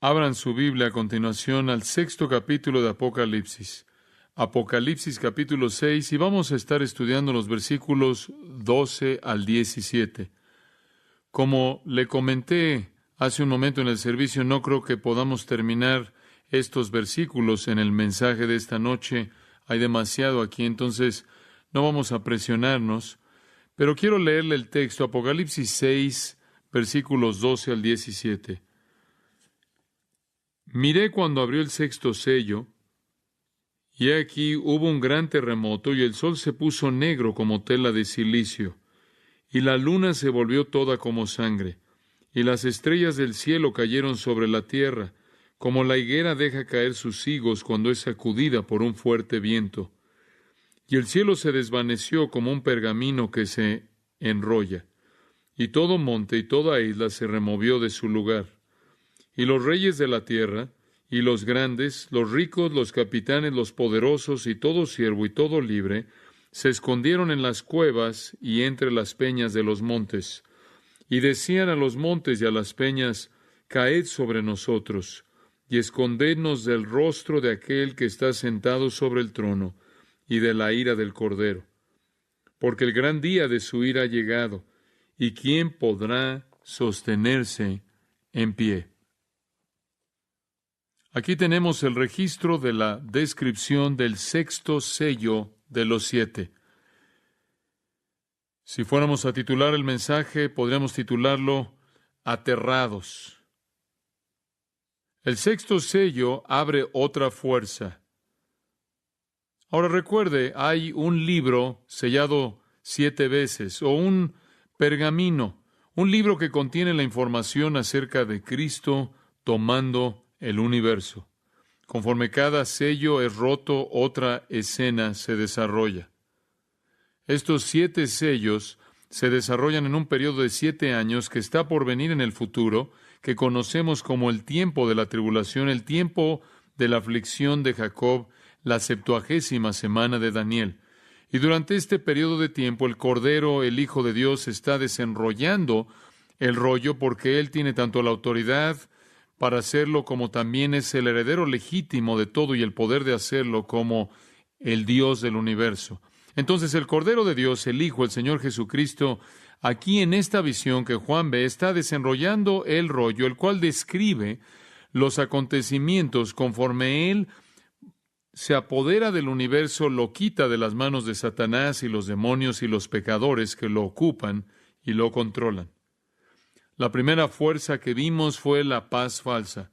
Abran su Biblia a continuación al sexto capítulo de Apocalipsis. Apocalipsis capítulo 6, y vamos a estar estudiando los versículos 12 al 17. Como le comenté hace un momento en el servicio, no creo que podamos terminar estos versículos en el mensaje de esta noche. Hay demasiado aquí, entonces no vamos a presionarnos. Pero quiero leerle el texto, Apocalipsis 6, versículos 12 al 17. Miré cuando abrió el sexto sello, y he aquí hubo un gran terremoto, y el sol se puso negro como tela de cilicio, y la luna se volvió toda como sangre, y las estrellas del cielo cayeron sobre la tierra, como la higuera deja caer sus higos cuando es sacudida por un fuerte viento. Y el cielo se desvaneció como un pergamino que se enrolla, y todo monte y toda isla se removió de su lugar. Y los reyes de la tierra, y los grandes, los ricos, los capitanes, los poderosos, y todo siervo y todo libre, se escondieron en las cuevas y entre las peñas de los montes. Y decían a los montes y a las peñas, caed sobre nosotros, y escondednos del rostro de aquel que está sentado sobre el trono, y de la ira del Cordero. Porque el gran día de su ira ha llegado, y ¿quién podrá sostenerse en pie? Aquí tenemos el registro de la descripción del sexto sello de los 7. Si fuéramos a titular el mensaje, podríamos titularlo Aterrados. El sexto sello abre otra fuerza. Ahora recuerde, hay un libro sellado 7 veces, o un pergamino, un libro que contiene la información acerca de Cristo tomando el universo. Conforme cada sello es roto, otra escena se desarrolla. Estos 7 sellos se desarrollan en un periodo de 7 años que está por venir en el futuro, que conocemos como el tiempo de la tribulación, el tiempo de la aflicción de Jacob, la 70ª semana de Daniel. Y durante este periodo de tiempo, el Cordero, el Hijo de Dios, está desenrollando el rollo porque Él tiene tanto la autoridad para hacerlo, como también es el heredero legítimo de todo y el poder de hacerlo como el Dios del universo. Entonces el Cordero de Dios, el Hijo, el Señor Jesucristo, aquí en esta visión que Juan ve, está desenrollando el rollo, el cual describe los acontecimientos conforme Él se apodera del universo, lo quita de las manos de Satanás y los demonios y los pecadores que lo ocupan y lo controlan. La primera fuerza que vimos fue la paz falsa.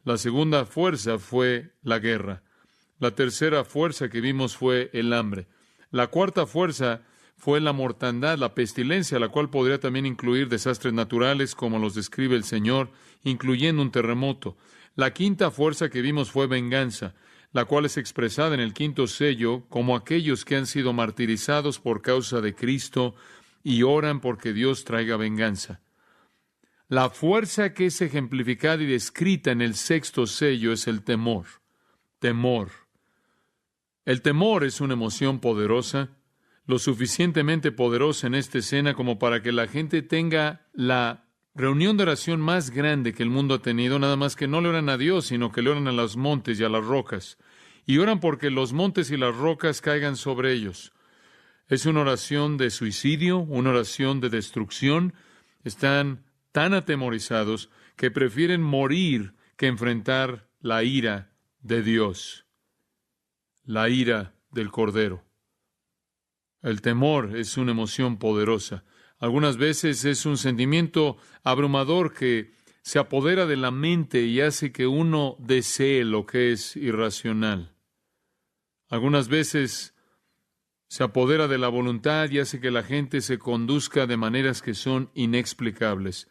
La segunda fuerza fue la guerra. La tercera fuerza que vimos fue el hambre. La cuarta fuerza fue la mortandad, la pestilencia, la cual podría también incluir desastres naturales como los describe el Señor, incluyendo un terremoto. La quinta fuerza que vimos fue venganza, la cual es expresada en el quinto sello como aquellos que han sido martirizados por causa de Cristo y oran porque Dios traiga venganza. La fuerza que es ejemplificada y descrita en el sexto sello es el temor. Temor. El temor es una emoción poderosa, lo suficientemente poderosa en esta escena como para que la gente tenga la reunión de oración más grande que el mundo ha tenido, nada más que no le oran a Dios, sino que le oran a los montes y a las rocas. Y oran porque los montes y las rocas caigan sobre ellos. Es una oración de suicidio, una oración de destrucción. Están tan atemorizados que prefieren morir que enfrentar la ira de Dios, la ira del Cordero. El temor es una emoción poderosa. Algunas veces es un sentimiento abrumador que se apodera de la mente y hace que uno desee lo que es irracional. Algunas veces se apodera de la voluntad y hace que la gente se conduzca de maneras que son inexplicables.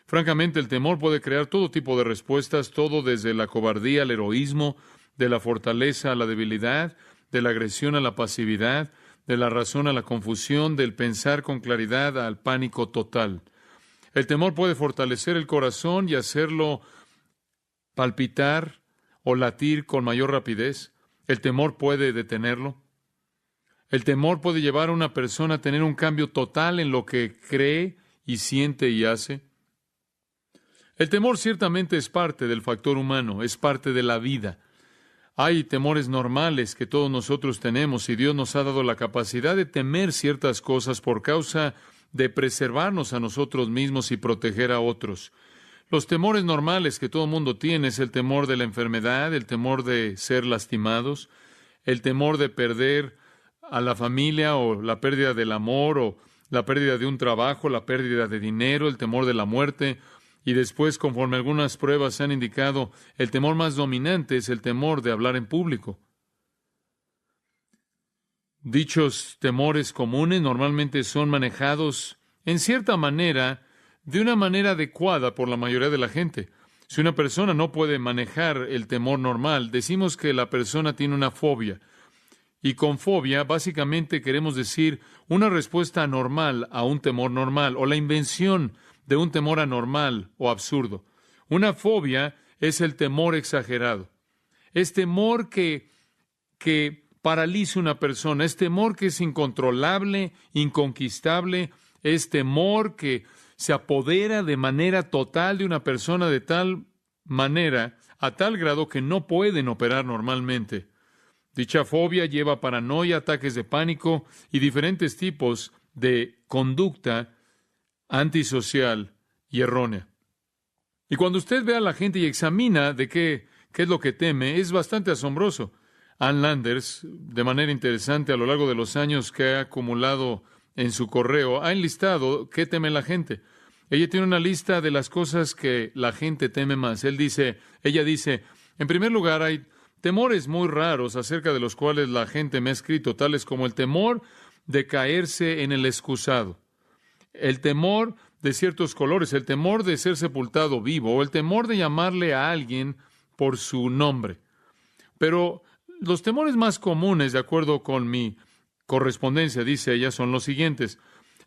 Francamente, el temor puede crear todo tipo de respuestas, todo desde la cobardía al heroísmo, de la fortaleza a la debilidad, de la agresión a la pasividad, de la razón a la confusión, del pensar con claridad al pánico total. El temor puede fortalecer el corazón y hacerlo palpitar o latir con mayor rapidez. El temor puede detenerlo. El temor puede llevar a una persona a tener un cambio total en lo que cree y siente y hace. El temor ciertamente es parte del factor humano, es parte de la vida. Hay temores normales que todos nosotros tenemos y Dios nos ha dado la capacidad de temer ciertas cosas por causa de preservarnos a nosotros mismos y proteger a otros. Los temores normales que todo mundo tiene es el temor de la enfermedad, el temor de ser lastimados, el temor de perder a la familia o la pérdida del amor o la pérdida de un trabajo, la pérdida de dinero, el temor de la muerte. Y después, conforme algunas pruebas han indicado, el temor más dominante es el temor de hablar en público. Dichos temores comunes normalmente son manejados en cierta manera, de una manera adecuada por la mayoría de la gente. Si una persona no puede manejar el temor normal, decimos que la persona tiene una fobia. Y con fobia, básicamente queremos decir una respuesta anormal a un temor normal, o la invención de un temor anormal o absurdo. Una fobia es el temor exagerado. Es temor que paraliza a una persona, es temor que es incontrolable, inconquistable, es temor que se apodera de manera total de una persona de tal manera, a tal grado que no pueden operar normalmente. Dicha fobia lleva paranoia, ataques de pánico y diferentes tipos de conducta antisocial y errónea. Y cuando usted ve a la gente y examina de qué es lo que teme, es bastante asombroso. Ann Landers, de manera interesante, a lo largo de los años que ha acumulado en su correo, ha enlistado qué teme la gente. Ella tiene una lista de las cosas que la gente teme más. Ella dice, en primer lugar, hay temores muy raros acerca de los cuales la gente me ha escrito, tales como el temor de caerse en el excusado, el temor de ciertos colores, el temor de ser sepultado vivo, o el temor de llamarle a alguien por su nombre. Pero los temores más comunes, de acuerdo con mi correspondencia, dice ella, son los siguientes: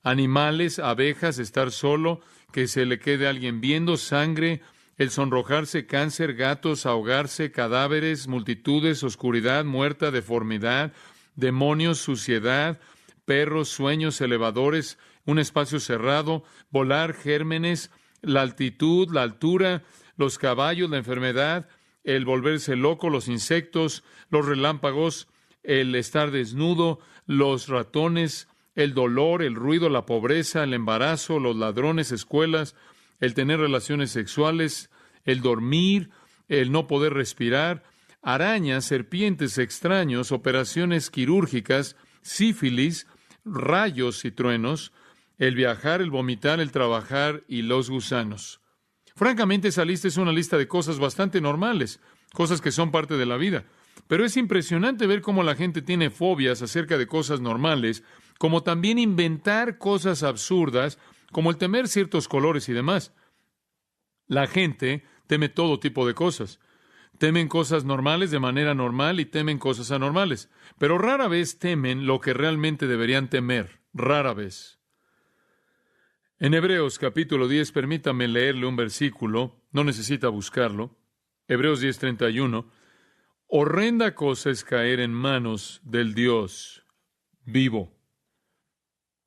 animales, abejas, estar solo, que se le quede alguien viendo, sangre, el sonrojarse, cáncer, gatos, ahogarse, cadáveres, multitudes, oscuridad, muerta, deformidad, demonios, suciedad, perros, sueños, elevadores, un espacio cerrado, volar, gérmenes, la altitud, la altura, los caballos, la enfermedad, el volverse loco, los insectos, los relámpagos, el estar desnudo, los ratones, el dolor, el ruido, la pobreza, el embarazo, los ladrones, escuelas, el tener relaciones sexuales, el dormir, el no poder respirar, arañas, serpientes, extraños, operaciones quirúrgicas, sífilis, rayos y truenos, el viajar, el vomitar, el trabajar y los gusanos. Francamente, esa lista es una lista de cosas bastante normales, cosas que son parte de la vida. Pero es impresionante ver cómo la gente tiene fobias acerca de cosas normales, como también inventar cosas absurdas, como el temer ciertos colores y demás. La gente teme todo tipo de cosas. Temen cosas normales de manera normal y temen cosas anormales. Pero rara vez temen lo que realmente deberían temer. Rara vez. En Hebreos capítulo 10, permítame leerle un versículo. No necesita buscarlo. Hebreos 10:31. Horrenda cosa es caer en manos del Dios vivo.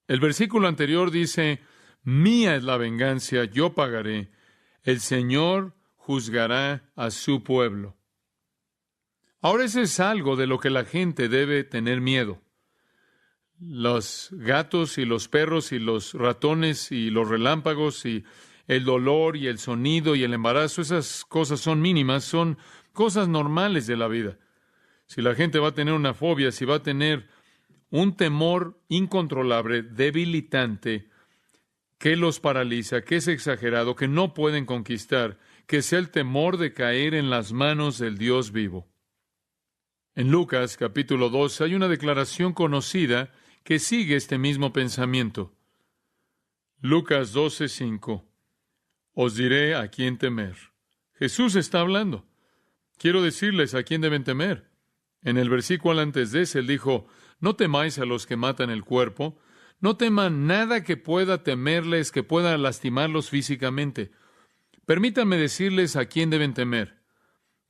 El versículo anterior dice, mía es la venganza, yo pagaré. El Señor juzgará a su pueblo. Ahora, eso es algo de lo que la gente debe tener miedo. Los gatos y los perros y los ratones y los relámpagos y el dolor y el sonido y el embarazo, esas cosas son mínimas, son cosas normales de la vida. Si la gente va a tener una fobia, si va a tener un temor incontrolable, debilitante, que los paraliza, que es exagerado, que no pueden conquistar, que sea el temor de caer en las manos del Dios vivo. En Lucas capítulo 2 hay una declaración conocida que sigue este mismo pensamiento. Lucas 12:5. Os diré a quién temer. Jesús está hablando. Quiero decirles a quién deben temer. En el versículo antes de ese, él dijo, no temáis a los que matan el cuerpo, no teman nada que pueda temerles, que pueda lastimarlos físicamente. Permítanme decirles a quién deben temer.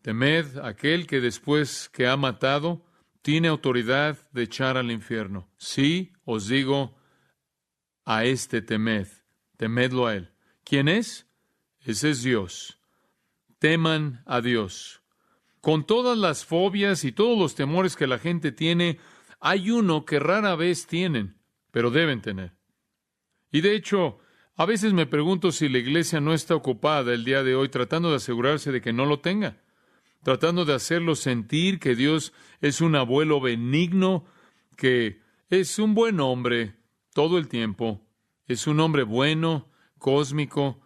Temed a aquel que después que ha matado, tiene autoridad de echar al infierno. Sí, os digo, a este temed, temedlo a él. ¿Quién es? Ese es Dios. Teman a Dios. Con todas las fobias y todos los temores que la gente tiene, hay uno que rara vez tienen, pero deben tener. Y de hecho, a veces me pregunto si la iglesia no está ocupada el día de hoy tratando de asegurarse de que no lo tenga, tratando de hacerlos sentir que Dios es un abuelo benigno, que es un buen hombre todo el tiempo, es un hombre bueno, cósmico.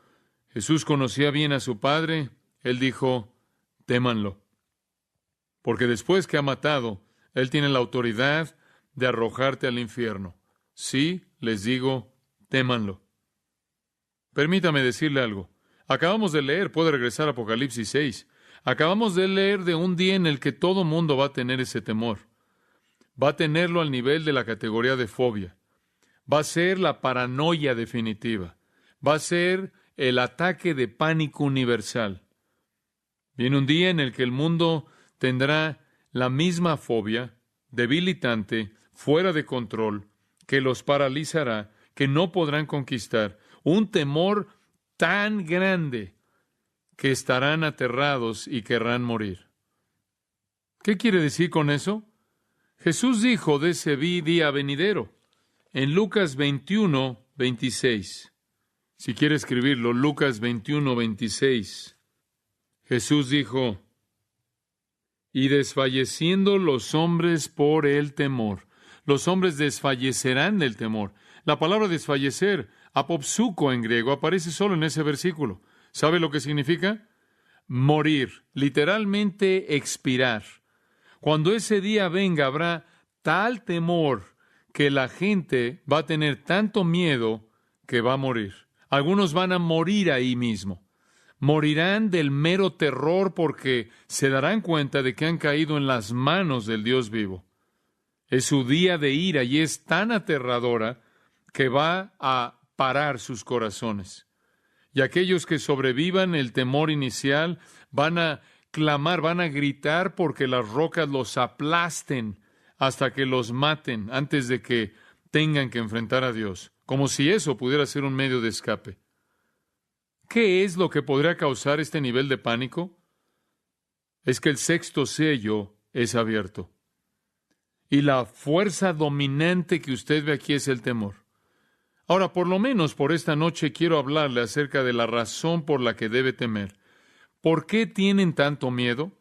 Jesús conocía bien a su Padre. Él dijo, témanlo, porque después que ha matado, Él tiene la autoridad de arrojarte al infierno. Sí, les digo, témanlo. Permítame decirle algo. Acabamos de leer, puede regresar a Apocalipsis 6. Acabamos de leer de un día en el que todo mundo va a tener ese temor. Va a tenerlo al nivel de la categoría de fobia. Va a ser la paranoia definitiva. Va a ser el ataque de pánico universal. Viene un día en el que el mundo tendrá la misma fobia, debilitante, fuera de control, que los paralizará, que no podrán conquistar. Un temor tan grande que estarán aterrados y querrán morir. ¿Qué quiere decir con eso? Jesús dijo de ese día venidero en Lucas 21, 26. Si quiere escribirlo, Lucas 21, 26. Jesús dijo, y desfalleciendo los hombres por el temor. Los hombres desfallecerán del temor. La palabra desfallecer, apopsuko en griego, aparece solo en ese versículo. ¿Sabe lo que significa? Morir, literalmente expirar. Cuando ese día venga, habrá tal temor que la gente va a tener tanto miedo que va a morir. Algunos van a morir ahí mismo. Morirán del mero terror porque se darán cuenta de que han caído en las manos del Dios vivo. Es su día de ira y es tan aterradora que va a parar sus corazones. Y aquellos que sobrevivan el temor inicial van a clamar, van a gritar porque las rocas los aplasten hasta que los maten antes de que tengan que enfrentar a Dios, como si eso pudiera ser un medio de escape. ¿Qué es lo que podría causar este nivel de pánico? Es que el sexto sello es abierto. Y la fuerza dominante que usted ve aquí es el temor. Ahora, por lo menos por esta noche quiero hablarle acerca de la razón por la que debe temer. ¿Por qué tienen tanto miedo?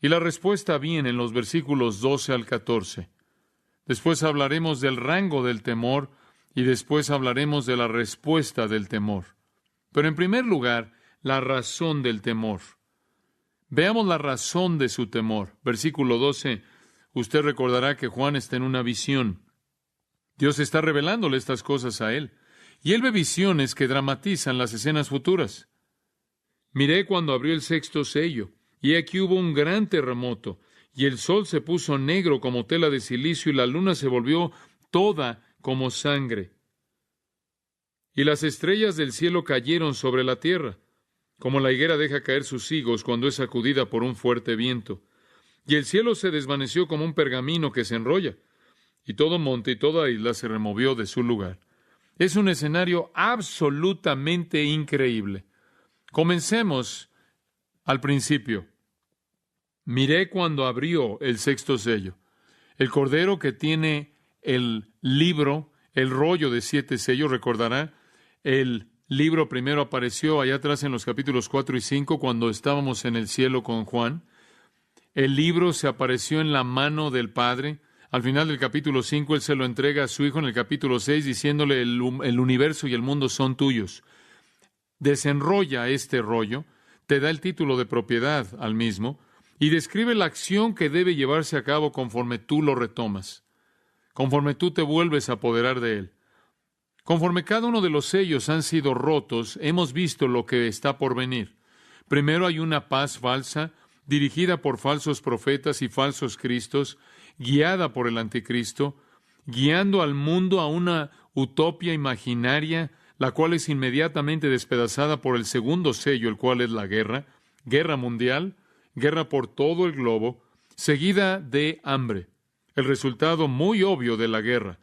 Y la respuesta viene en los versículos 12 al 14. Después hablaremos del rango del temor y después hablaremos de la respuesta del temor. Pero en primer lugar, la razón del temor. Veamos la razón de su temor. Versículo 12. Usted recordará que Juan está en una visión. Dios está revelándole estas cosas a él. Y él ve visiones que dramatizan las escenas futuras. Miré cuando abrió el sexto sello, y aquí hubo un gran terremoto, y el sol se puso negro como tela de silicio, y la luna se volvió toda como sangre. Y las estrellas del cielo cayeron sobre la tierra, como la higuera deja caer sus higos cuando es sacudida por un fuerte viento. Y el cielo se desvaneció como un pergamino que se enrolla, y todo monte y toda isla se removió de su lugar. Es un escenario absolutamente increíble. Comencemos al principio. Miré cuando abrió el sexto sello. El cordero que tiene el libro, el rollo de 7 sellos, recordará, el libro primero apareció allá atrás en los capítulos 4 y 5 cuando estábamos en el cielo con Juan. El libro se apareció en la mano del Padre. Al final del capítulo 5, Él se lo entrega a su Hijo en el capítulo 6, diciéndole el universo y el mundo son tuyos. Desenrolla este rollo, te da el título de propiedad al mismo, y describe la acción que debe llevarse a cabo conforme tú lo retomas, conforme tú te vuelves a apoderar de él. Conforme cada uno de los sellos han sido rotos, hemos visto lo que está por venir. Primero hay una paz falsa, dirigida por falsos profetas y falsos cristos, guiada por el anticristo, guiando al mundo a una utopía imaginaria, la cual es inmediatamente despedazada por el segundo sello, el cual es la guerra mundial, guerra por todo el globo, seguida de hambre. El resultado muy obvio de la guerra,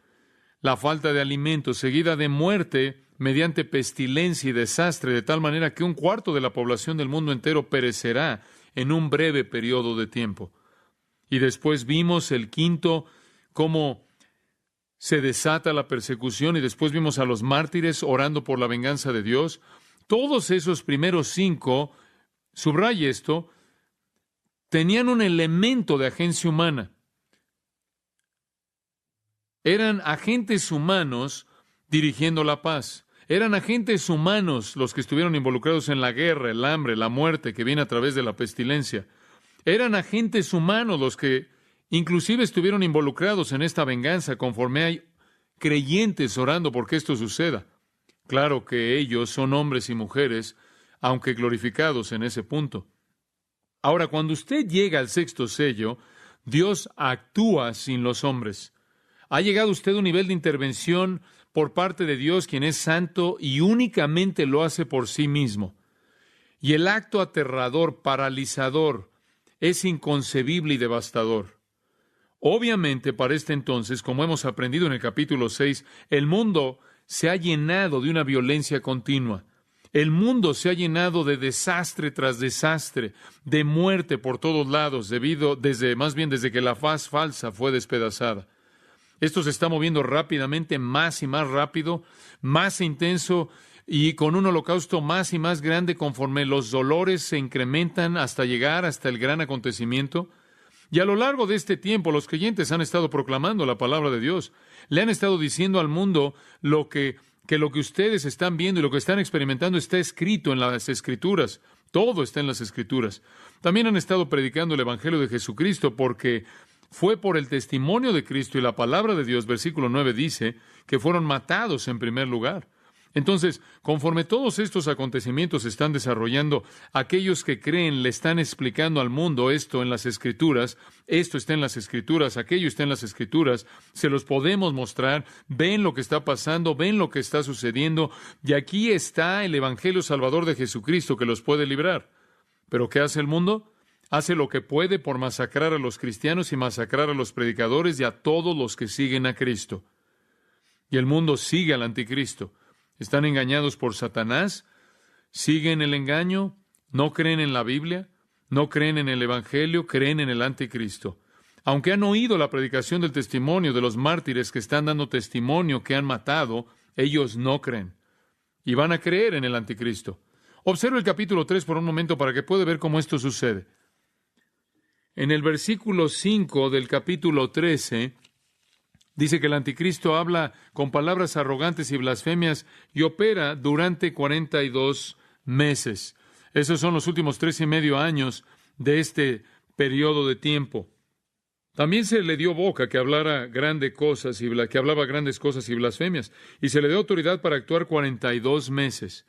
la falta de alimento, seguida de muerte mediante pestilencia y desastre, de tal manera que un cuarto de la población del mundo entero perecerá en un breve periodo de tiempo. Y después vimos el quinto, cómo se desata la persecución, y después vimos a los mártires orando por la venganza de Dios. Todos esos primeros 5, subraye esto, tenían un elemento de agencia humana. Eran agentes humanos dirigiendo la paz. Eran agentes humanos los que estuvieron involucrados en la guerra, el hambre, la muerte que viene a través de la pestilencia. Eran agentes humanos los que inclusive estuvieron involucrados en esta venganza, conforme hay creyentes orando porque esto suceda. Claro que ellos son hombres y mujeres, aunque glorificados en ese punto. Ahora, cuando usted llega al sexto sello, Dios actúa sin los hombres. Ha llegado usted a un nivel de intervención por parte de Dios, quien es santo y únicamente lo hace por sí mismo. Y el acto aterrador, paralizador, es inconcebible y devastador. Obviamente, para este entonces, como hemos aprendido en el capítulo 6, el mundo se ha llenado de una violencia continua. El mundo se ha llenado de desastre tras desastre, de muerte por todos lados, desde que la faz falsa fue despedazada. Esto se está moviendo rápidamente, más y más rápido, más intenso, y con un holocausto más y más grande conforme los dolores se incrementan hasta llegar hasta el gran acontecimiento. Y a lo largo de este tiempo, los creyentes han estado proclamando la palabra de Dios. Le han estado diciendo al mundo que lo que ustedes están viendo y lo que están experimentando está escrito en las Escrituras. Todo está en las Escrituras. También han estado predicando el Evangelio de Jesucristo porque fue por el testimonio de Cristo y la palabra de Dios, versículo 9 dice, que fueron matados en primer lugar. Entonces, conforme todos estos acontecimientos se están desarrollando, aquellos que creen le están explicando al mundo esto en las Escrituras, esto está en las Escrituras, aquello está en las Escrituras, se los podemos mostrar, ven lo que está pasando, ven lo que está sucediendo, y aquí está el Evangelio Salvador de Jesucristo que los puede librar. ¿Pero qué hace el mundo? Hace lo que puede por masacrar a los cristianos y masacrar a los predicadores y a todos los que siguen a Cristo. Y el mundo sigue al anticristo. Están engañados por Satanás, siguen el engaño, no creen en la Biblia, no creen en el Evangelio, creen en el anticristo. Aunque han oído la predicación del testimonio de los mártires que están dando testimonio que han matado, ellos no creen. Y van a creer en el anticristo. Observe el capítulo 3 por un momento para que pueda ver cómo esto sucede. En el versículo 5 del capítulo 13, dice que el anticristo habla con palabras arrogantes y blasfemias y opera durante 42 meses. Esos son los últimos 3.5 años de este periodo de tiempo. También se le dio boca que hablaba grandes cosas y blasfemias, y se le dio autoridad para actuar 42 meses.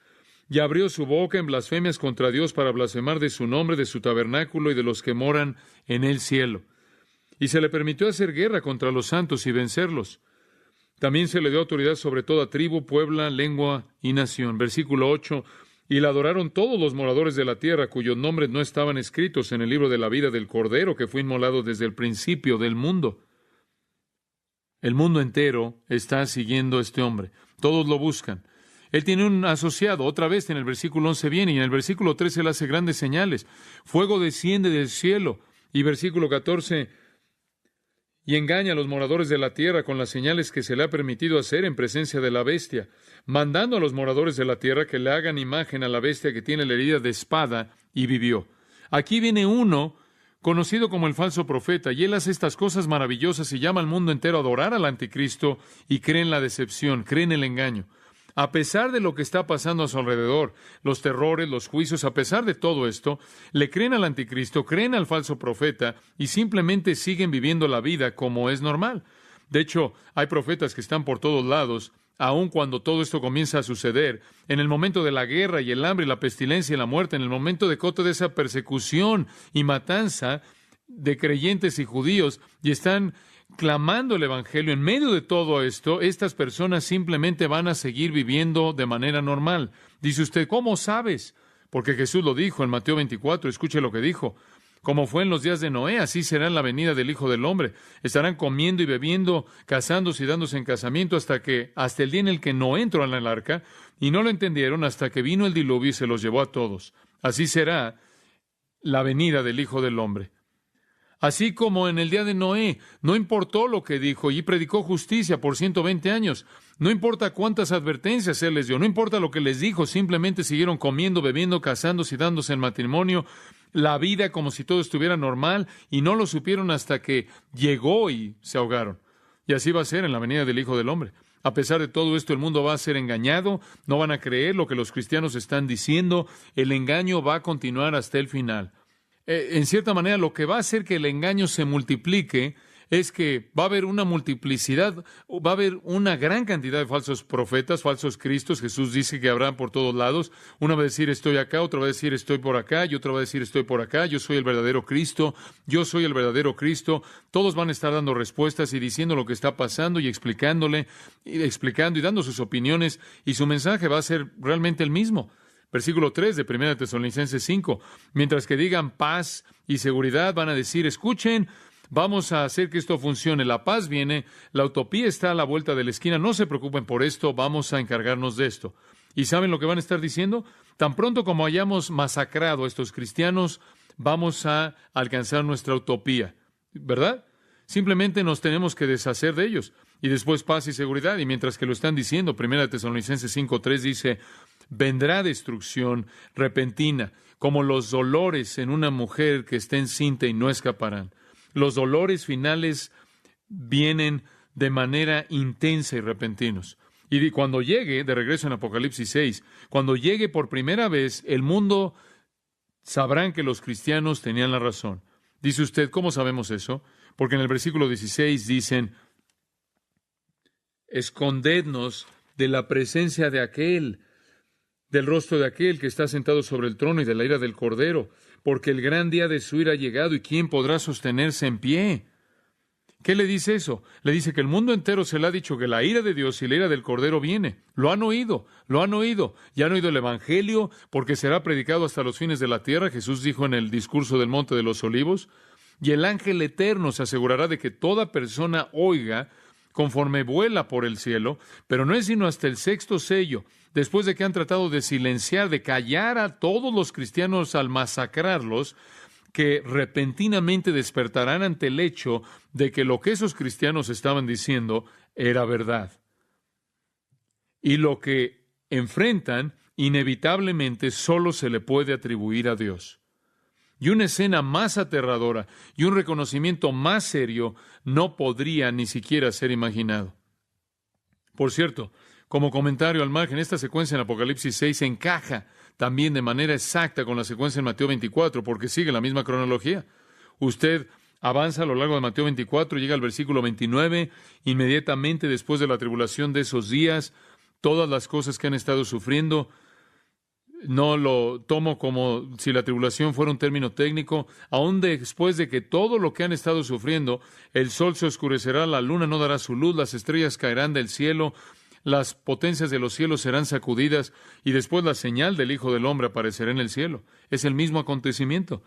Y abrió su boca en blasfemias contra Dios para blasfemar de su nombre, de su tabernáculo y de los que moran en el cielo. Y se le permitió hacer guerra contra los santos y vencerlos. También se le dio autoridad sobre toda tribu, pueblo, lengua y nación. Versículo 8. Y la adoraron todos los moradores de la tierra, cuyos nombres no estaban escritos en el libro de la vida del Cordero, que fue inmolado desde el principio del mundo. El mundo entero está siguiendo a este hombre. Todos lo buscan. Él tiene un asociado, otra vez en el versículo 11 viene, y en el versículo 13 él hace grandes señales. Fuego desciende del cielo. Y versículo 14, y engaña a los moradores de la tierra con las señales que se le ha permitido hacer en presencia de la bestia, mandando a los moradores de la tierra que le hagan imagen a la bestia que tiene la herida de espada y vivió. Aquí viene uno conocido como el falso profeta, y él hace estas cosas maravillosas y llama al mundo entero a adorar al anticristo y cree en la decepción, cree en el engaño. A pesar de lo que está pasando a su alrededor, los terrores, los juicios, a pesar de todo esto, le creen al anticristo, creen al falso profeta y simplemente siguen viviendo la vida como es normal. De hecho, hay profetas que están por todos lados, aun cuando todo esto comienza a suceder, en el momento de la guerra y el hambre y la pestilencia y la muerte, en el momento de toda esa persecución y matanza de creyentes y judíos, y están clamando el Evangelio. En medio de todo esto, estas personas simplemente van a seguir viviendo de manera normal. Dice usted, ¿cómo sabes? Porque Jesús lo dijo en Mateo 24, escuche lo que dijo. Como fue en los días de Noé, así será en la venida del Hijo del Hombre. Estarán comiendo y bebiendo, casándose y dándose en casamiento hasta el día en el que Noé entró en el arca, y no lo entendieron hasta que vino el diluvio y se los llevó a todos. Así será la venida del Hijo del Hombre. Así como en el día de Noé, no importó lo que dijo y predicó justicia por 120 años. No importa cuántas advertencias él les dio, no importa lo que les dijo, simplemente siguieron comiendo, bebiendo, casándose y dándose en matrimonio, la vida como si todo estuviera normal, y no lo supieron hasta que llegó y se ahogaron. Y así va a ser en la venida del Hijo del Hombre. A pesar de todo esto, el mundo va a ser engañado, no van a creer lo que los cristianos están diciendo, el engaño va a continuar hasta el final. En cierta manera, lo que va a hacer que el engaño se multiplique es que va a haber una multiplicidad, va a haber una gran cantidad de falsos profetas, falsos cristos. Jesús dice que habrá por todos lados. Uno va a decir estoy acá, otro va a decir estoy por acá, y otro va a decir estoy por acá. Yo soy el verdadero Cristo, yo soy el verdadero Cristo. Todos van a estar dando respuestas y diciendo lo que está pasando y explicando y dando sus opiniones, y su mensaje va a ser realmente el mismo. Versículo 3 de 1 Tesalonicenses 5. Mientras que digan paz y seguridad, van a decir, escuchen, vamos a hacer que esto funcione. La paz viene, la utopía está a la vuelta de la esquina. No se preocupen por esto, vamos a encargarnos de esto. ¿Y saben lo que van a estar diciendo? Tan pronto como hayamos masacrado a estos cristianos, vamos a alcanzar nuestra utopía. ¿Verdad? Simplemente nos tenemos que deshacer de ellos. Y después paz y seguridad. Y mientras que lo están diciendo, 1 Tesalonicenses 5:3 dice, vendrá destrucción repentina, como los dolores en una mujer que está encinta y no escaparán. Los dolores finales vienen de manera intensa y repentinos. Y cuando llegue, de regreso en Apocalipsis 6, cuando llegue por primera vez, el mundo sabrán que los cristianos tenían la razón. Dice usted, ¿cómo sabemos eso? Porque en el versículo 16 dicen, escondednos de la presencia de aquel, del rostro de aquel que está sentado sobre el trono y de la ira del Cordero, porque el gran día de su ira ha llegado, y ¿quién podrá sostenerse en pie? ¿Qué le dice eso? Le dice que el mundo entero se le ha dicho que la ira de Dios y la ira del Cordero viene. Lo han oído. Ya han oído el Evangelio, porque será predicado hasta los fines de la tierra. Jesús dijo en el discurso del Monte de los Olivos, y el ángel eterno se asegurará de que toda persona oiga conforme vuela por el cielo, pero no es sino hasta el sexto sello, después de que han tratado de silenciar, de callar a todos los cristianos al masacrarlos, que repentinamente despertarán ante el hecho de que lo que esos cristianos estaban diciendo era verdad. Y lo que enfrentan, inevitablemente, solo se le puede atribuir a Dios. Y una escena más aterradora y un reconocimiento más serio no podría ni siquiera ser imaginado. Por cierto, como comentario al margen, esta secuencia en Apocalipsis 6 encaja también de manera exacta con la secuencia en Mateo 24, porque sigue la misma cronología. Usted avanza a lo largo de Mateo 24, llega al versículo 29, inmediatamente después de la tribulación de esos días, todas las cosas que han estado sufriendo. No lo tomo como si la tribulación fuera un término técnico. Aún después de que todo lo que han estado sufriendo, el sol se oscurecerá, la luna no dará su luz, las estrellas caerán del cielo, las potencias de los cielos serán sacudidas, y después la señal del Hijo del Hombre aparecerá en el cielo. Es el mismo acontecimiento.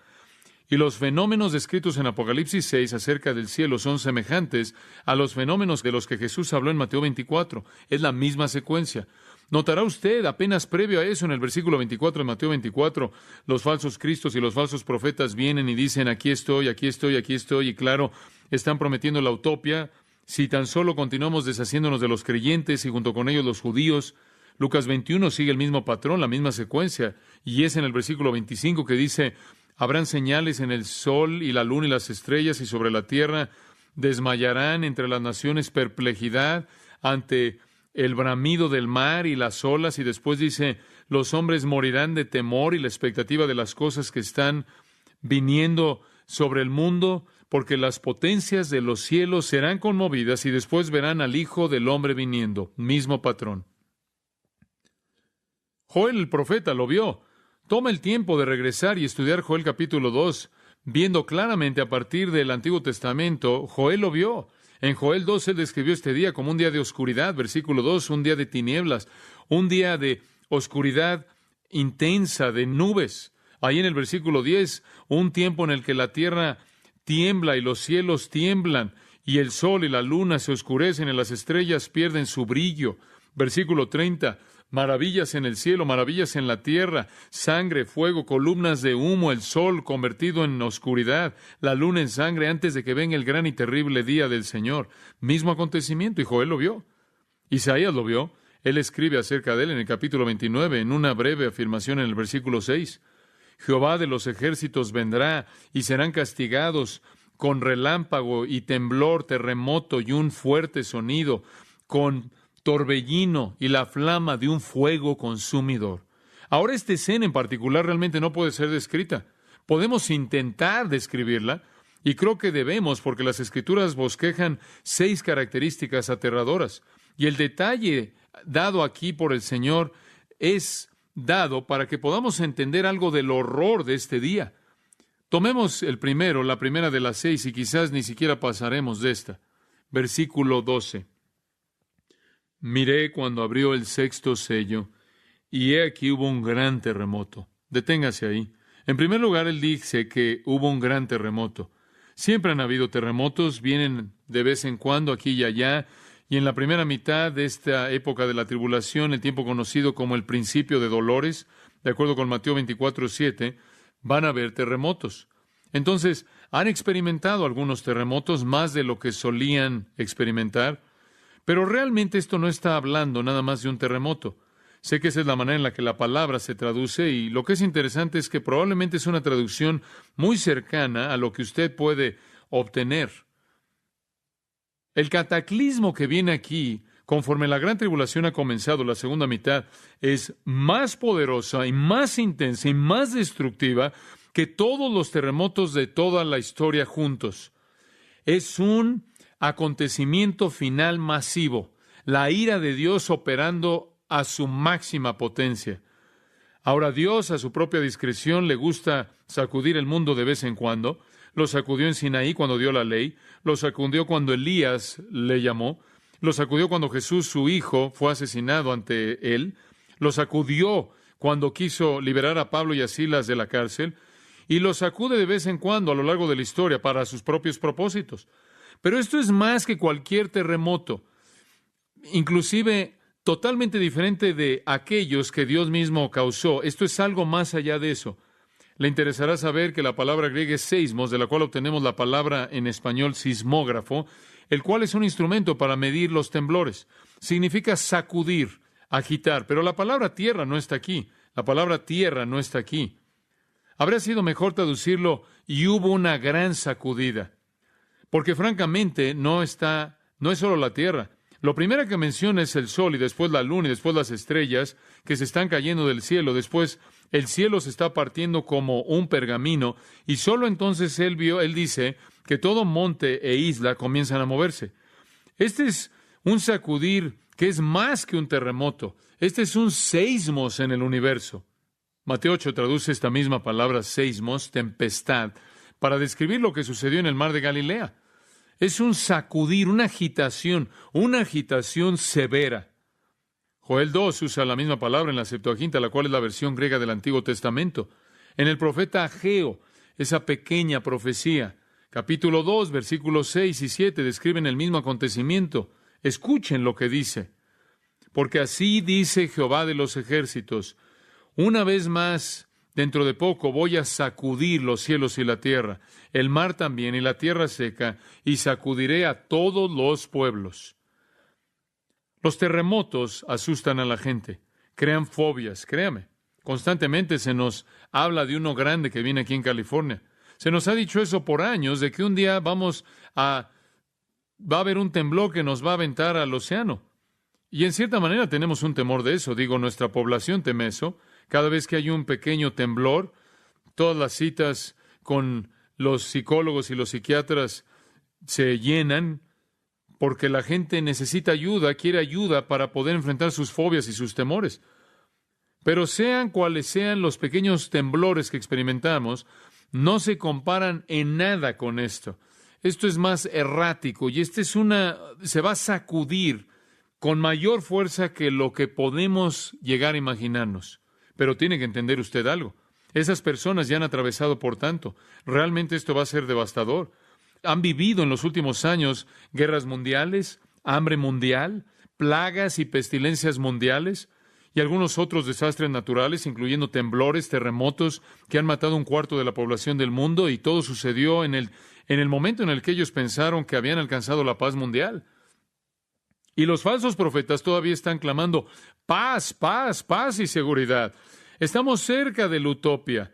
Y los fenómenos descritos en Apocalipsis 6 acerca del cielo son semejantes a los fenómenos de los que Jesús habló en Mateo 24. Es la misma secuencia. Notará usted, apenas previo a eso, en el versículo 24 de Mateo 24, los falsos cristos y los falsos profetas vienen y dicen, aquí estoy, y claro, están prometiendo la utopía. Si tan solo continuamos deshaciéndonos de los creyentes y junto con ellos los judíos. Lucas 21 sigue el mismo patrón, la misma secuencia, y es en el versículo 25 que dice, habrán señales en el sol y la luna y las estrellas, y sobre la tierra desmayarán entre las naciones perplejidad ante el bramido del mar y las olas. Y después dice, los hombres morirán de temor y la expectativa de las cosas que están viniendo sobre el mundo, porque las potencias de los cielos serán conmovidas, y después verán al Hijo del Hombre viniendo. Mismo patrón. Joel el profeta lo vio. Toma el tiempo de regresar y estudiar Joel capítulo 2, viendo claramente a partir del Antiguo Testamento. Joel lo vio. En Joel 2 él describió este día como un día de oscuridad, versículo 2, un día de tinieblas, un día de oscuridad intensa, de nubes. Ahí en el versículo 10, un tiempo en el que la tierra tiembla y los cielos tiemblan, y el sol y la luna se oscurecen y las estrellas pierden su brillo. Versículo 30, maravillas en el cielo, maravillas en la tierra, sangre, fuego, columnas de humo, el sol convertido en oscuridad, la luna en sangre antes de que venga el gran y terrible día del Señor. Mismo acontecimiento, y Joel lo vio. Isaías lo vio. Él escribe acerca de él en el capítulo 29, en una breve afirmación en el versículo 6. Jehová de los ejércitos vendrá y serán castigados con relámpago y temblor, terremoto y un fuerte sonido, con torbellino y la flama de un fuego consumidor. Ahora esta escena en particular realmente no puede ser descrita. Podemos intentar describirla, y creo que debemos, porque las Escrituras bosquejan 6 características aterradoras. Y el detalle dado aquí por el Señor es dado para que podamos entender algo del horror de este día. Tomemos la primera de las 6, y quizás ni siquiera pasaremos de esta. Versículo 12. Miré cuando abrió el 6º sello, y he aquí hubo un gran terremoto. Deténgase ahí. En primer lugar, él dice que hubo un gran terremoto. Siempre han habido terremotos, vienen de vez en cuando aquí y allá, y en la primera mitad de esta época de la tribulación, el tiempo conocido como el principio de dolores, de acuerdo con Mateo 24:7, van a haber terremotos. Entonces, han experimentado algunos terremotos, más de lo que solían experimentar, pero realmente esto no está hablando nada más de un terremoto. Sé que esa es la manera en la que la palabra se traduce, y lo que es interesante es que probablemente es una traducción muy cercana a lo que usted puede obtener. El cataclismo que viene aquí, conforme la gran tribulación ha comenzado, la segunda mitad, es más poderosa y más intensa y más destructiva que todos los terremotos de toda la historia juntos. Es un acontecimiento final masivo, la ira de Dios operando a su máxima potencia. Ahora, Dios, a su propia discreción, le gusta sacudir el mundo de vez en cuando. Lo sacudió en Sinaí cuando dio la ley, lo sacudió cuando Elías le llamó, lo sacudió cuando Jesús, su hijo, fue asesinado ante él, lo sacudió cuando quiso liberar a Pablo y a Silas de la cárcel, y lo sacude de vez en cuando a lo largo de la historia para sus propios propósitos. Pero esto es más que cualquier terremoto, inclusive totalmente diferente de aquellos que Dios mismo causó. Esto es algo más allá de eso. Le interesará saber que la palabra griega es seismos, de la cual obtenemos la palabra en español sismógrafo, el cual es un instrumento para medir los temblores. Significa sacudir, agitar, pero la palabra tierra no está aquí. La palabra tierra no está aquí. Habría sido mejor traducirlo, y hubo una gran sacudida, porque francamente no es solo la tierra. Lo primero que menciona es el sol, y después la luna, y después las estrellas que se están cayendo del cielo. Después el cielo se está partiendo como un pergamino, y solo entonces él dice que todo monte e isla comienzan a moverse. Este es un sacudir que es más que un terremoto. Este es un seismos en el universo. Mateo 8 traduce esta misma palabra seismos, tempestad, para describir lo que sucedió en el mar de Galilea. Es un sacudir, una agitación severa. Joel 2 usa la misma palabra en la Septuaginta, la cual es la versión griega del Antiguo Testamento. En el profeta Ageo, esa pequeña profecía, capítulo 2, versículos 6 y 7, describen el mismo acontecimiento. Escuchen lo que dice. Porque así dice Jehová de los ejércitos: una vez más, dentro de poco, voy a sacudir los cielos y la tierra, el mar también y la tierra seca, y sacudiré a todos los pueblos. Los terremotos asustan a la gente, crean fobias, créame. Constantemente se nos habla de uno grande que viene aquí en California. Se nos ha dicho eso por años, de que un día va a haber un temblor que nos va a aventar al océano. Y en cierta manera tenemos un temor de eso. Digo, nuestra población teme eso. Cada vez que hay un pequeño temblor, todas las citas con los psicólogos y los psiquiatras se llenan, porque la gente necesita ayuda, quiere ayuda para poder enfrentar sus fobias y sus temores. Pero sean cuales sean los pequeños temblores que experimentamos, no se comparan en nada con esto. Esto es más errático, y se va a sacudir con mayor fuerza que lo que podemos llegar a imaginarnos. Pero tiene que entender usted algo. Esas personas ya han atravesado por tanto. Realmente esto va a ser devastador. Han vivido en los últimos años guerras mundiales, hambre mundial, plagas y pestilencias mundiales y algunos otros desastres naturales, incluyendo temblores, terremotos, que han matado un cuarto de la población del mundo, y todo sucedió en el momento en el que ellos pensaron que habían alcanzado la paz mundial. Y los falsos profetas todavía están clamando paz, paz, paz y seguridad. Estamos cerca de la utopía.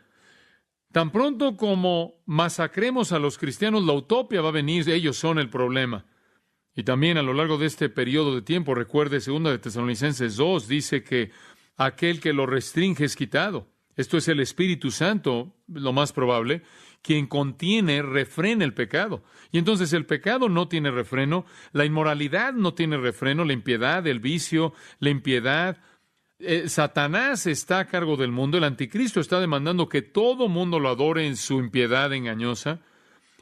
Tan pronto como masacremos a los cristianos, la utopía va a venir, ellos son el problema. Y también a lo largo de este periodo de tiempo, recuerde, 2 de Tesalonicenses 2, dice que aquel que lo restringe es quitado. Esto es el Espíritu Santo, lo más probable, quien contiene, refrena el pecado. Y entonces el pecado no tiene refreno, la inmoralidad no tiene refreno, la impiedad, el vicio, la impiedad. Satanás está a cargo del mundo, el anticristo está demandando que todo mundo lo adore en su impiedad engañosa.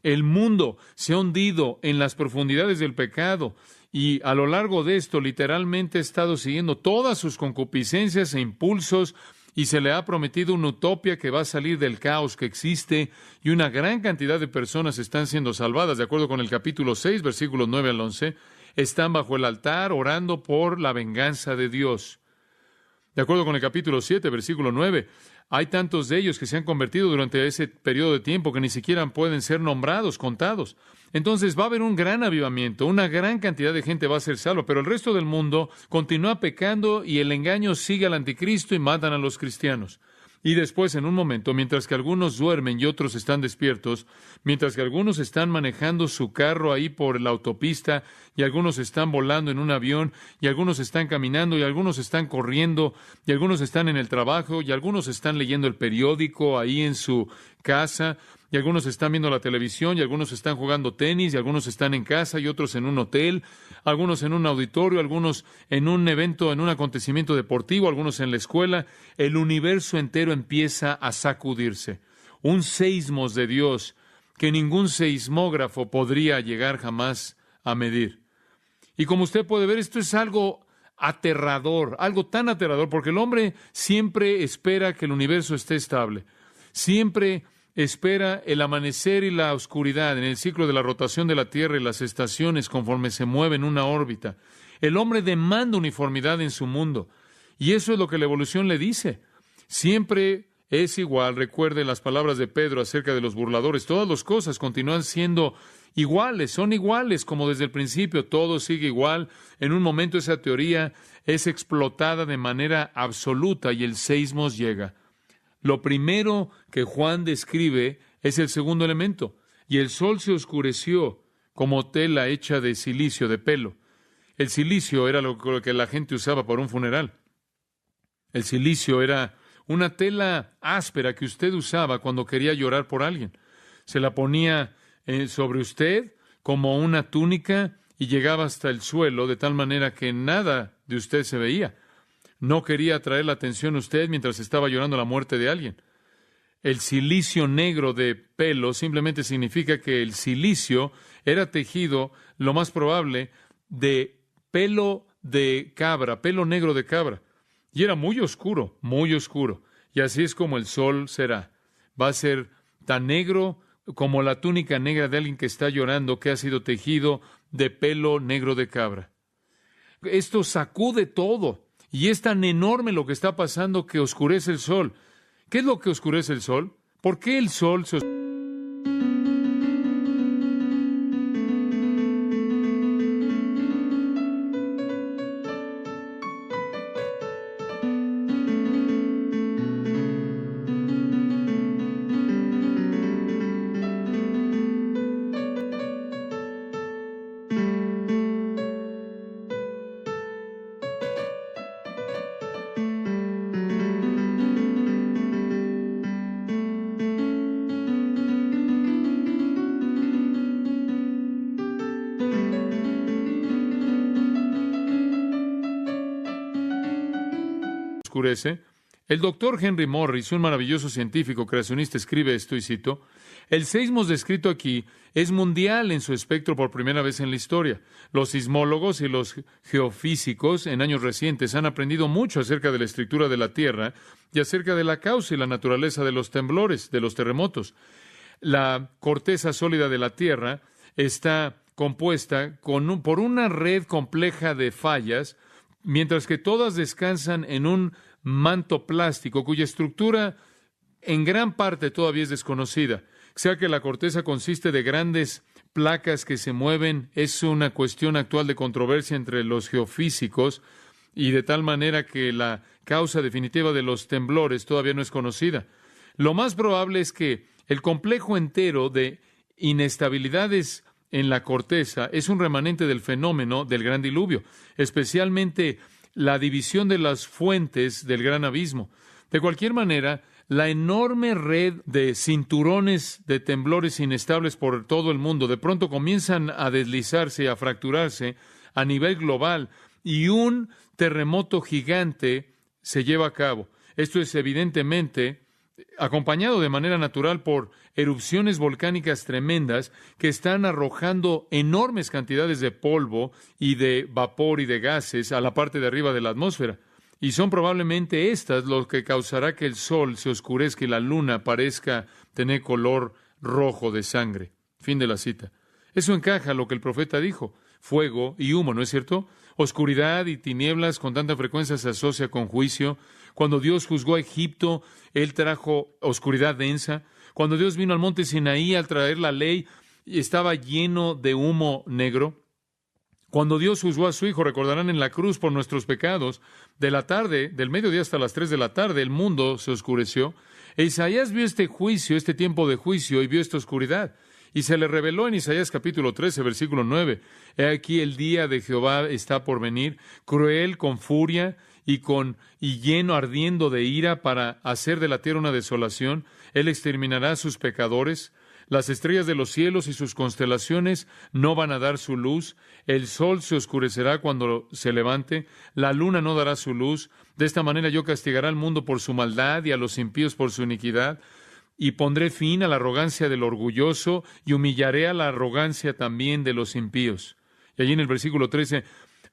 El mundo se ha hundido en las profundidades del pecado y a lo largo de esto literalmente ha estado siguiendo todas sus concupiscencias e impulsos, y se le ha prometido una utopía que va a salir del caos que existe, y una gran cantidad de personas están siendo salvadas. De acuerdo con el capítulo 6, versículos 9 al 11, están bajo el altar orando por la venganza de Dios. De acuerdo con el capítulo 7, versículo 9, hay tantos de ellos que se han convertido durante ese periodo de tiempo que ni siquiera pueden ser nombrados, contados. Entonces va a haber un gran avivamiento, una gran cantidad de gente va a ser salva, pero el resto del mundo continúa pecando y el engaño sigue al anticristo y matan a los cristianos. Y después, en un momento, mientras que algunos duermen y otros están despiertos, mientras que algunos están manejando su carro ahí por la autopista, y algunos están volando en un avión, y algunos están caminando, y algunos están corriendo, y algunos están en el trabajo, y algunos están leyendo el periódico ahí en su casa, y algunos están viendo la televisión, y algunos están jugando tenis, y algunos están en casa, y otros en un hotel, algunos en un auditorio, algunos en un evento, en un acontecimiento deportivo, algunos en la escuela. El universo entero empieza a sacudirse. Un seismos de Dios que ningún seismógrafo podría llegar jamás a medir. Y como usted puede ver, esto es algo aterrador, algo tan aterrador, porque el hombre siempre espera que el universo esté estable. Siempre espera el amanecer y la oscuridad en el ciclo de la rotación de la Tierra y las estaciones conforme se mueve en una órbita. El hombre demanda uniformidad en su mundo, y eso es lo que la evolución le dice. Siempre es igual. Recuerde las palabras de Pedro acerca de los burladores. Todas las cosas continúan siendo iguales, son iguales como desde el principio. Todo sigue igual. En un momento esa teoría es explotada de manera absoluta y el seismos llega. Lo primero que Juan describe es el segundo elemento. Y el sol se oscureció como tela hecha de silicio, de pelo. El silicio era lo que la gente usaba para un funeral. El silicio era una tela áspera que usted usaba cuando quería llorar por alguien. Se la ponía sobre usted como una túnica y llegaba hasta el suelo de tal manera que nada de usted se veía. No quería atraer la atención a usted mientras estaba llorando la muerte de alguien. El silicio negro de pelo simplemente significa que el silicio era tejido, lo más probable, de pelo de cabra, pelo negro de cabra. Y era muy oscuro, muy oscuro. Y así es como el sol será. Va a ser tan negro como la túnica negra de alguien que está llorando, que ha sido tejido de pelo negro de cabra. Esto sacude todo. Y es tan enorme lo que está pasando que oscurece el sol. ¿Qué es lo que oscurece el sol? ¿Por qué el sol se oscurece? El doctor Henry Morris, un maravilloso científico creacionista, escribe esto, y cito: "El seismos descrito aquí es mundial en su espectro por primera vez en la historia. Los sismólogos y los geofísicos en años recientes han aprendido mucho acerca de la estructura de la Tierra y acerca de la causa y la naturaleza de los temblores, de los terremotos. La corteza sólida de la Tierra está compuesta por una red compleja de fallas, mientras que todas descansan en un manto plástico cuya estructura en gran parte todavía es desconocida. Sea que la corteza consiste de grandes placas que se mueven, es una cuestión actual de controversia entre los geofísicos, y de tal manera que la causa definitiva de los temblores todavía no es conocida. Lo más probable es que el complejo entero de inestabilidades en la corteza es un remanente del fenómeno del gran diluvio, especialmente la división de las fuentes del gran abismo. De cualquier manera, la enorme red de cinturones de temblores inestables por todo el mundo de pronto comienzan a deslizarse y a fracturarse a nivel global, y un terremoto gigante se lleva a cabo. Esto es evidentemente acompañado de manera natural por erupciones volcánicas tremendas que están arrojando enormes cantidades de polvo y de vapor y de gases a la parte de arriba de la atmósfera. Y son probablemente estas lo que causará que el sol se oscurezca y la luna parezca tener color rojo de sangre. Fin de la cita. Eso encaja a lo que el profeta dijo: fuego y humo, ¿no es cierto? Oscuridad y tinieblas con tanta frecuencia se asocia con juicio. Cuando Dios juzgó a Egipto, Él trajo oscuridad densa. Cuando Dios vino al monte Sinaí al traer la ley, estaba lleno de humo negro. Cuando Dios juzgó a su Hijo, recordarán, en la cruz por nuestros pecados, de la tarde, del mediodía hasta las 3 de la tarde, el mundo se oscureció. E Isaías vio este juicio, este tiempo de juicio, y vio esta oscuridad. Y se le reveló en Isaías capítulo 13, versículo 9. He aquí el día de Jehová está por venir, cruel, con furia y lleno, ardiendo de ira, para hacer de la tierra una desolación. Él exterminará a sus pecadores. Las estrellas de los cielos y sus constelaciones no van a dar su luz. El sol se oscurecerá cuando se levante. La luna no dará su luz. De esta manera yo castigaré al mundo por su maldad y a los impíos por su iniquidad. Y pondré fin a la arrogancia del orgulloso y humillaré a la arrogancia también de los impíos. Y allí en el versículo 13,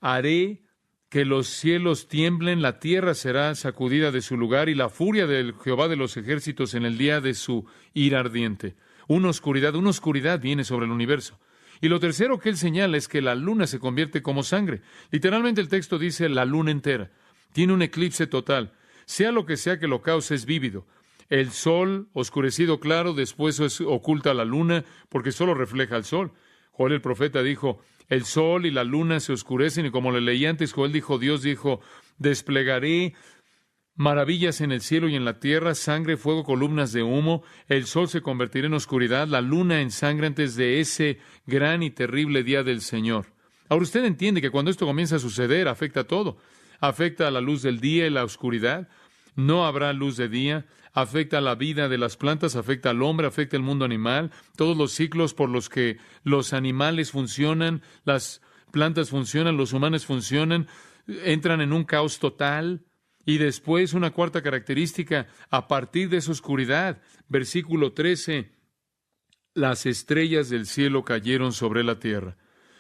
haré que los cielos tiemblen, la tierra será sacudida de su lugar, y la furia del Jehová de los ejércitos en el día de su ira ardiente. Una oscuridad viene sobre el universo. Y lo tercero que él señala es que la luna se convierte como sangre. Literalmente el texto dice la luna entera. Tiene un eclipse total. Sea lo que lo cause, es vívido. El sol, oscurecido claro, después oculta la luna, porque solo refleja el sol. Joel el profeta dijo: el sol y la luna se oscurecen, y como le leí antes, Joel dijo, Dios dijo: desplegaré maravillas en el cielo y en la tierra, sangre, fuego, columnas de humo. El sol se convertirá en oscuridad, la luna en sangre antes de ese gran y terrible día del Señor. Ahora usted entiende que cuando esto comienza a suceder, afecta a todo. Afecta a la luz del día y la oscuridad. No habrá luz de día. Afecta a la vida de las plantas, afecta al hombre, afecta al mundo animal. Todos los ciclos por los que los animales funcionan, las plantas funcionan, los humanos funcionan, entran en un caos total. Y después, una cuarta característica, a partir de esa oscuridad, versículo 13, las estrellas del cielo cayeron sobre la tierra.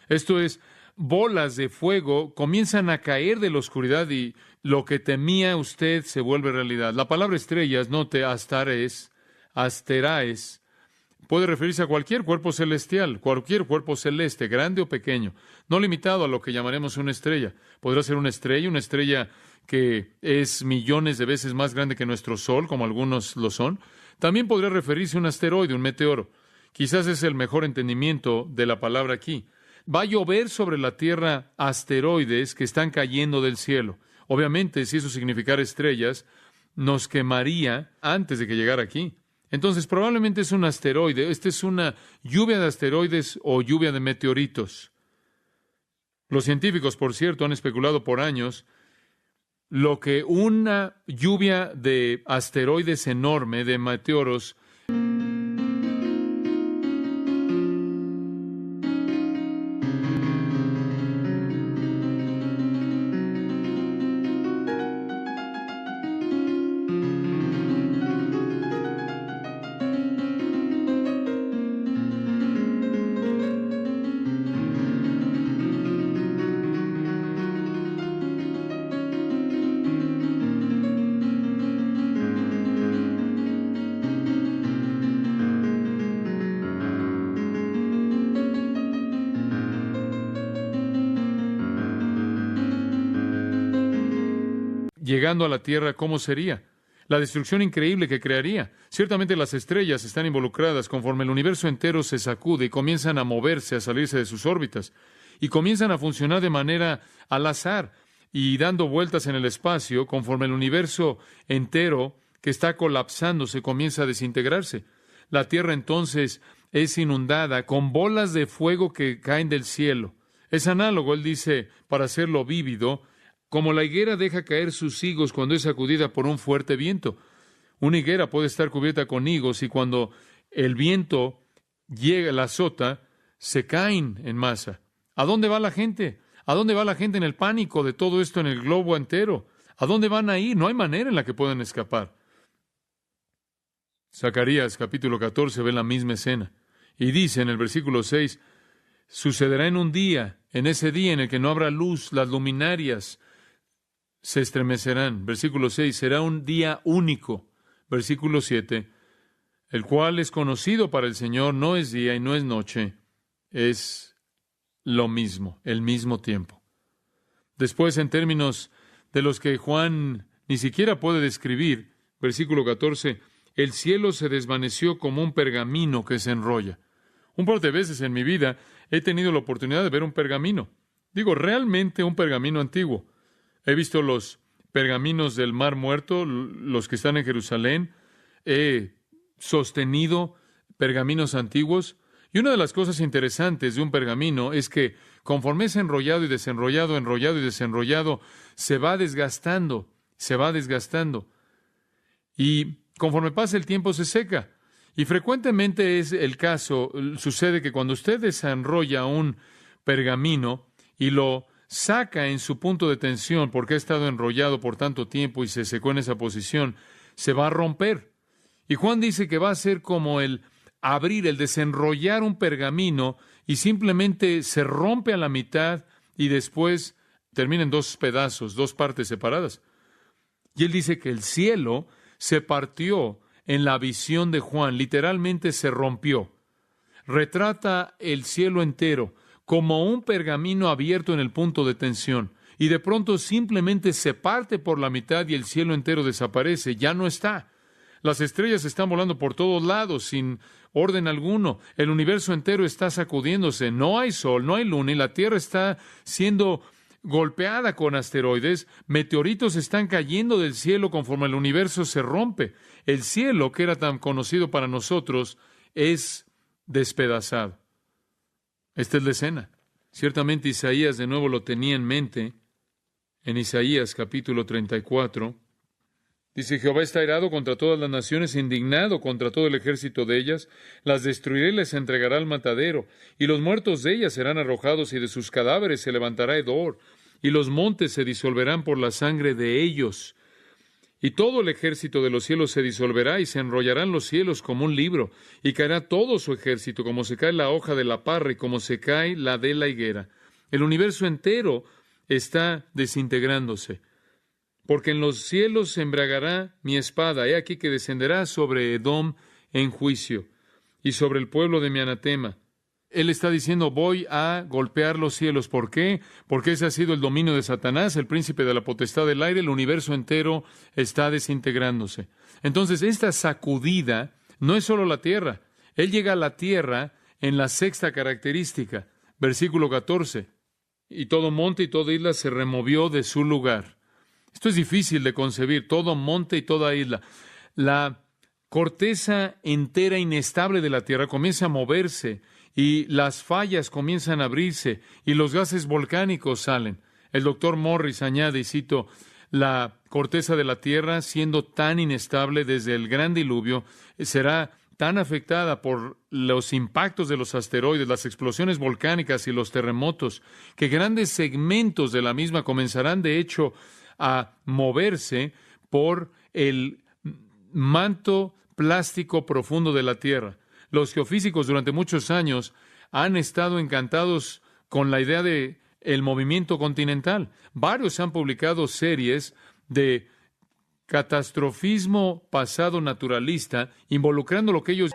Esto es, bolas de fuego comienzan a caer de la oscuridad, y lo que temía usted se vuelve realidad. La palabra estrellas, note, asteráes, puede referirse a cualquier cuerpo celestial, cualquier cuerpo celeste, grande o pequeño, no limitado a lo que llamaremos una estrella. Podrá ser una estrella que es millones de veces más grande que nuestro Sol, como algunos lo son. También podría referirse a un asteroide, un meteoro. Quizás es el mejor entendimiento de la palabra aquí. Va a llover sobre la Tierra asteroides que están cayendo del cielo. Obviamente, si eso significara estrellas, nos quemaría antes de que llegara aquí. Entonces, probablemente es un asteroide. Esta es una lluvia de asteroides o lluvia de meteoritos. Los científicos, por cierto, han especulado por años lo que una lluvia de asteroides enorme, de meteoros, llegando a la tierra, ¿cómo sería? La destrucción increíble que crearía. Ciertamente las estrellas están involucradas conforme el universo entero se sacude y comienzan a moverse, a salirse de sus órbitas, y comienzan a funcionar de manera al azar y dando vueltas en el espacio conforme el universo entero que está colapsando se comienza a desintegrarse. La tierra entonces es inundada con bolas de fuego que caen del cielo. Es análogo, él dice, para hacerlo vívido, como la higuera deja caer sus higos cuando es sacudida por un fuerte viento. Una higuera puede estar cubierta con higos y cuando el viento llega, la azota, se caen en masa. ¿A dónde va la gente? ¿A dónde va la gente en el pánico de todo esto en el globo entero? ¿A dónde van a ir? No hay manera en la que puedan escapar. Zacarías capítulo 14 ve la misma escena y dice en el versículo 6, sucederá en un día, en ese día en el que no habrá luz, las luminarias se estremecerán. Versículo 6, será un día único. Versículo 7, el cual es conocido para el Señor, no es día y no es noche, es lo mismo, el mismo tiempo. Después, en términos de los que Juan ni siquiera puede describir, versículo 14, el cielo se desvaneció como un pergamino que se enrolla. Un par de veces en mi vida he tenido la oportunidad de ver un pergamino. Digo, realmente un pergamino antiguo. He visto los pergaminos del Mar Muerto, los que están en Jerusalén. He sostenido pergaminos antiguos. Y una de las cosas interesantes de un pergamino es que conforme es enrollado y desenrollado, enrollado y desenrollado, se va desgastando, se va desgastando. Y conforme pasa el tiempo se seca. Y frecuentemente es el caso, sucede que cuando usted desenrolla un pergamino y lo saca en su punto de tensión porque ha estado enrollado por tanto tiempo y se secó en esa posición, se va a romper. Y Juan dice que va a ser como el abrir, el desenrollar un pergamino y simplemente se rompe a la mitad y después termina en dos pedazos, dos partes separadas. Y él dice que el cielo se partió en la visión de Juan, literalmente se rompió. Retrata el cielo entero como un pergamino abierto en el punto de tensión, y de pronto simplemente se parte por la mitad y el cielo entero desaparece, ya no está. Las estrellas están volando por todos lados sin orden alguno. El universo entero está sacudiéndose. No hay sol, no hay luna y la Tierra está siendo golpeada con asteroides. Meteoritos están cayendo del cielo conforme el universo se rompe. El cielo, que era tan conocido para nosotros, es despedazado. Esta es la escena. Ciertamente Isaías de nuevo lo tenía en mente. En Isaías capítulo 34. Dice, Jehová está airado contra todas las naciones, indignado contra todo el ejército de ellas. Las destruirá y les entregará al matadero, y los muertos de ellas serán arrojados, y de sus cadáveres se levantará hedor, y los montes se disolverán por la sangre de ellos. Y todo el ejército de los cielos se disolverá, y se enrollarán los cielos como un libro, y caerá todo su ejército, como se cae la hoja de la parra, y como se cae la de la higuera. El universo entero está desintegrándose. Porque en los cielos se embriagará mi espada, he aquí que descenderá sobre Edom en juicio, y sobre el pueblo de mi anatema. Él está diciendo, voy a golpear los cielos. ¿Por qué? Porque ese ha sido el dominio de Satanás, el príncipe de la potestad del aire. El universo entero está desintegrándose. Entonces, esta sacudida no es solo la tierra. Él llega a la tierra en la sexta característica, versículo 14. Y todo monte y toda isla se removió de su lugar. Esto es difícil de concebir, todo monte y toda isla. La corteza entera inestable de la Tierra comienza a moverse y las fallas comienzan a abrirse y los gases volcánicos salen. El doctor Morris añade, y cito, la corteza de la Tierra, siendo tan inestable desde el gran diluvio, será tan afectada por los impactos de los asteroides, las explosiones volcánicas y los terremotos, que grandes segmentos de la misma comenzarán, de hecho, a moverse por el manto plástico profundo de la Tierra. Los geofísicos durante muchos años han estado encantados con la idea de el movimiento continental. Varios han publicado series de catastrofismo pasado naturalista involucrando lo que ellos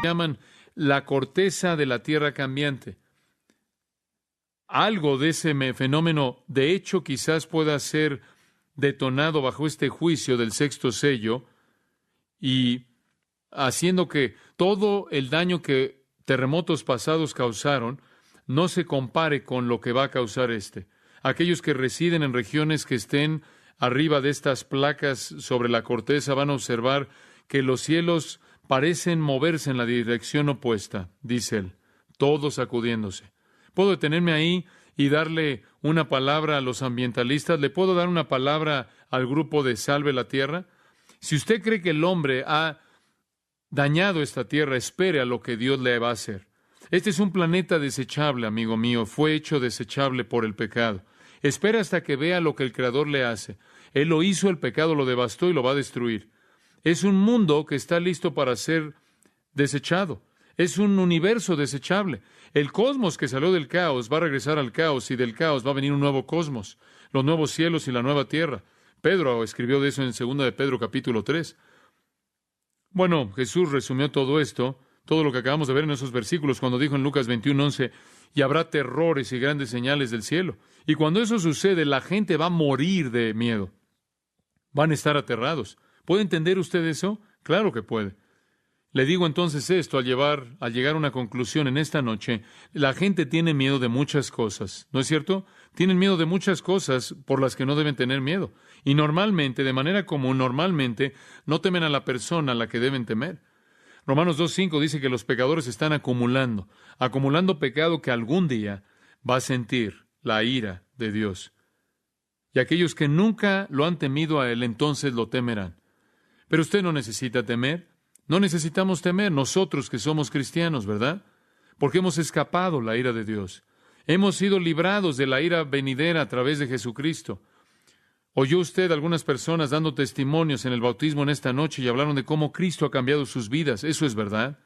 llaman la corteza de la tierra cambiante. Algo de ese fenómeno, de hecho, quizás pueda ser detonado bajo este juicio del sexto sello y haciendo que todo el daño que terremotos pasados causaron no se compare con lo que va a causar este. Aquellos que residen en regiones que estén arriba de estas placas sobre la corteza van a observar que los cielos parecen moverse en la dirección opuesta, dice él, todos sacudiéndose. ¿Puedo detenerme ahí y darle una palabra a los ambientalistas? ¿Le puedo dar una palabra al grupo de Salve la Tierra? Si usted cree que el hombre ha dañado esta tierra, espere a lo que Dios le va a hacer. Este es un planeta desechable, amigo mío, fue hecho desechable por el pecado. Espera hasta que vea lo que el Creador le hace. Él lo hizo, el pecado lo devastó y lo va a destruir. Es un mundo que está listo para ser desechado. Es un universo desechable. El cosmos que salió del caos va a regresar al caos y del caos va a venir un nuevo cosmos, los nuevos cielos y la nueva tierra. Pedro escribió de eso en 2 de Pedro capítulo 3. Bueno, Jesús resumió todo esto, todo lo que acabamos de ver en esos versículos, cuando dijo en Lucas 21:11, y habrá terrores y grandes señales del cielo. Y cuando eso sucede, la gente va a morir de miedo. Van a estar aterrados. ¿Puede entender usted eso? Claro que puede. Le digo entonces esto al llegar a una conclusión en esta noche. La gente tiene miedo de muchas cosas, ¿no es cierto? Tienen miedo de muchas cosas por las que no deben tener miedo. Y normalmente, de manera común, no temen a la persona a la que deben temer. Romanos 2:5 dice que los pecadores están acumulando pecado que algún día va a sentir la ira de Dios. Y aquellos que nunca lo han temido a Él, entonces lo temerán. Pero usted no necesita temer. No necesitamos temer nosotros que somos cristianos, ¿verdad? Porque hemos escapado la ira de Dios. Hemos sido librados de la ira venidera a través de Jesucristo. ¿Oyó usted a algunas personas dando testimonios en el bautismo en esta noche y hablaron de cómo Cristo ha cambiado sus vidas? Eso es verdad.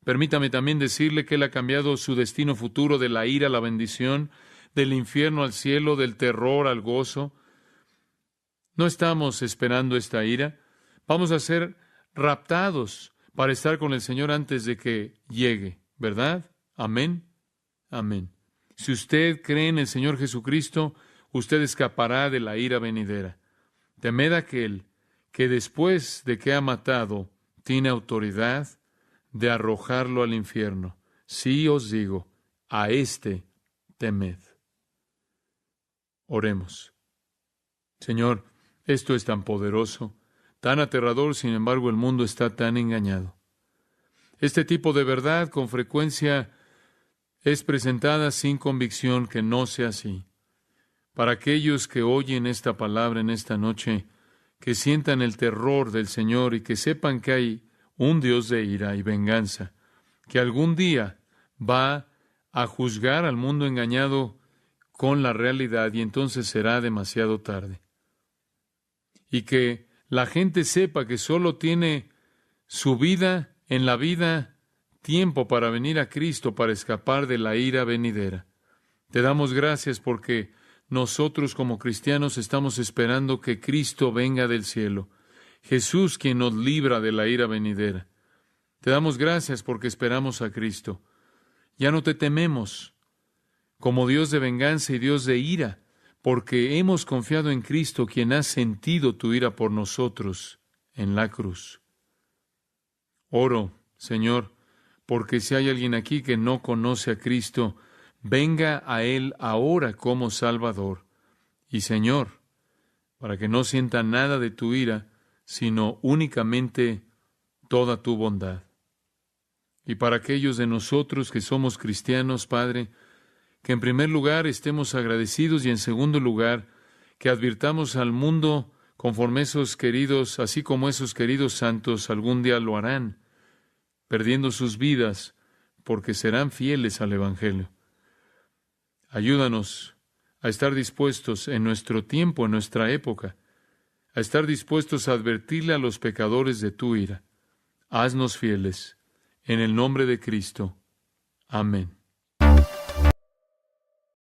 Permítame también decirle que Él ha cambiado su destino futuro de la ira a la bendición, del infierno al cielo, del terror al gozo. No estamos esperando esta ira. Vamos a ser raptados para estar con el Señor antes de que llegue, ¿verdad? Amén. Amén. Si usted cree en el Señor Jesucristo, usted escapará de la ira venidera. Temed a aquel que después de que ha matado, tiene autoridad de arrojarlo al infierno. Sí os digo, a éste temed. Oremos. Señor, esto es tan poderoso, tan aterrador, sin embargo el mundo está tan engañado. Este tipo de verdad con frecuencia es presentada sin convicción que no sea así. Para aquellos que oyen esta palabra en esta noche, que sientan el terror del Señor y que sepan que hay un Dios de ira y venganza, que algún día va a juzgar al mundo engañado con la realidad y entonces será demasiado tarde. Y que la gente sepa que solo tiene su vida, en la vida, tiempo para venir a Cristo para escapar de la ira venidera. Te damos gracias porque nosotros como cristianos estamos esperando que Cristo venga del cielo, Jesús quien nos libra de la ira venidera. Te damos gracias porque esperamos a Cristo. Ya no te tememos como Dios de venganza y Dios de ira, porque hemos confiado en Cristo, quien ha sentido tu ira por nosotros en la cruz. Oro, Señor, porque si hay alguien aquí que no conoce a Cristo, venga a Él ahora como Salvador. Y Señor, para que no sienta nada de tu ira, sino únicamente toda tu bondad. Y para aquellos de nosotros que somos cristianos, Padre, que en primer lugar estemos agradecidos y en segundo lugar que advirtamos al mundo conforme esos queridos, así como esos queridos santos algún día lo harán, perdiendo sus vidas porque serán fieles al Evangelio. Ayúdanos a estar dispuestos en nuestro tiempo, en nuestra época, a estar dispuestos a advertirle a los pecadores de tu ira. Haznos fieles. En el nombre de Cristo. Amén.